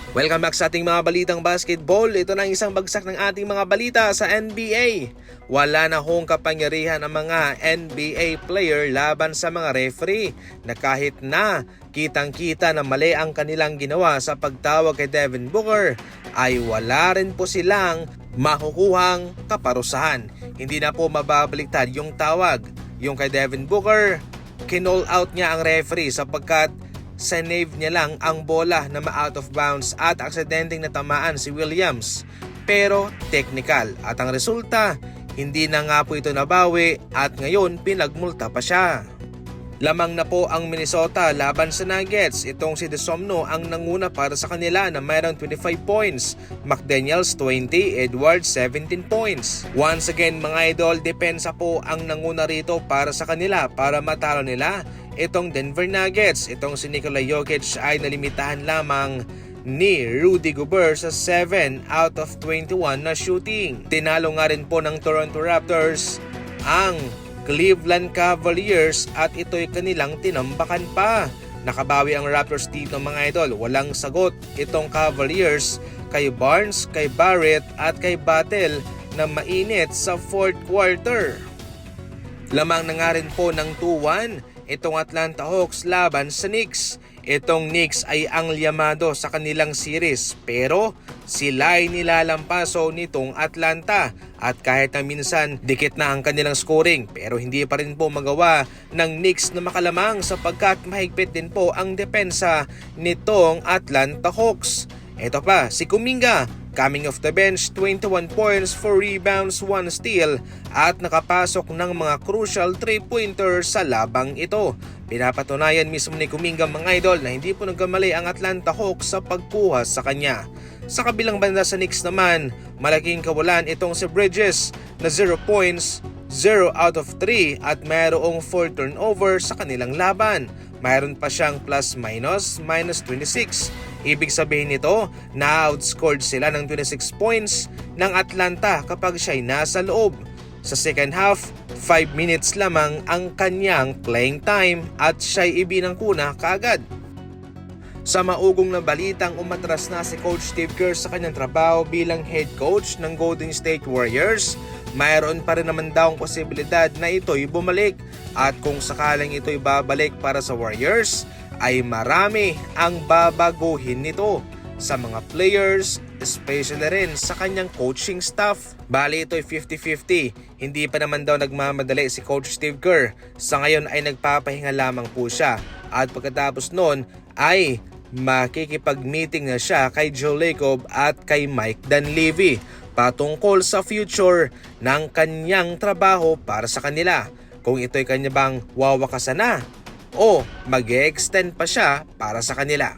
Welcome back sa ating mga balitang basketball. Ito na ang isang bagsak ng ating mga balita sa NBA. Wala na hong kapangyarihan ang mga NBA player laban sa mga referee na kahit na kitang-kita na mali ang kanilang ginawa sa pagtawag kay Devin Booker ay wala rin po silang makukuhang kaparusahan. Hindi na po mababaliktad yung tawag. Yung kay Devin Booker, kinall out niya ang referee sapagkat sinave niya lang ang bola na ma-out of bounds at aksidenteng natamaan si Williams. Pero technical at ang resulta, hindi na nga po ito nabawi at ngayon pinagmulta pa siya. Lamang na po ang Minnesota laban sa Nuggets. Itong si DeSomno ang nanguna para sa kanila na mayroong 25 points. McDaniels 20, Edwards 17 points. Once again mga idol, depensa po ang nanguna rito para sa kanila para matalo nila itong Denver Nuggets. Itong si Nikola Jokic ay nalimitahan lamang ni Rudy Gobert sa 7 out of 21 na shooting. Tinalo nga rin po ng Toronto Raptors ang Cleveland Cavaliers at ito'y kanilang tinambakan pa. Nakabawi ang Raptors dito mga idol. Walang sagot itong Cavaliers kay Barnes, kay Barrett at kay Battle na mainit sa fourth quarter. Lamang na nga rin po ng 2-1 itong Atlanta Hawks laban sa Knicks. Itong Knicks ay ang liyamado sa kanilang series pero sila ay nilalampaso nitong Atlanta at kahit na minsan dikit na ang kanilang scoring pero hindi pa rin po magawa ng Knicks na makalamang sapagkat mahigpit din po ang depensa nitong Atlanta Hawks. Ito pa si Kuminga, coming off the bench, 21 points, 4 rebounds, 1 steal at nakapasok ng mga crucial 3-pointer sa labang ito. Pinapatunayan mismo ni Kuminga mga idol na hindi po nagkamali ang Atlanta Hawks sa pagkuha sa kanya. Sa kabilang banda sa Knicks naman, malaking kawalan itong si Bridges na 0 points, 0 out of 3 at mayroong 4 turnover sa kanilang laban. Mayroon pa siyang plus-minus, minus 26. Ibig sabihin nito na outscored sila ng 26 points ng Atlanta kapag siya'y nasa loob. Sa second half, 5 minutes lamang ang kanyang playing time at siya'y ibinangkuna kaagad. Sa maugong na balitang umatras na si Coach Steve Kerr sa kanyang trabaho bilang head coach ng Golden State Warriors, mayroon pa rin naman daw ang posibilidad na ito'y bumalik at kung sakaling ito'y babalik para sa Warriors, ay marami ang babaguhin nito sa mga players, especially rin sa kanyang coaching staff. Bali ito'y 50-50. Hindi pa naman daw nagmamadali si Coach Steve Kerr. Sa ngayon ay nagpapahinga lamang po siya. At pagkatapos nun ay makikipag-meeting na siya kay Joe Lacob at kay Mike Dunleavy patungkol sa future ng kanyang trabaho para sa kanila. Kung ito'y kanya bang wawakasan na o mag-extend pa siya para sa kanila.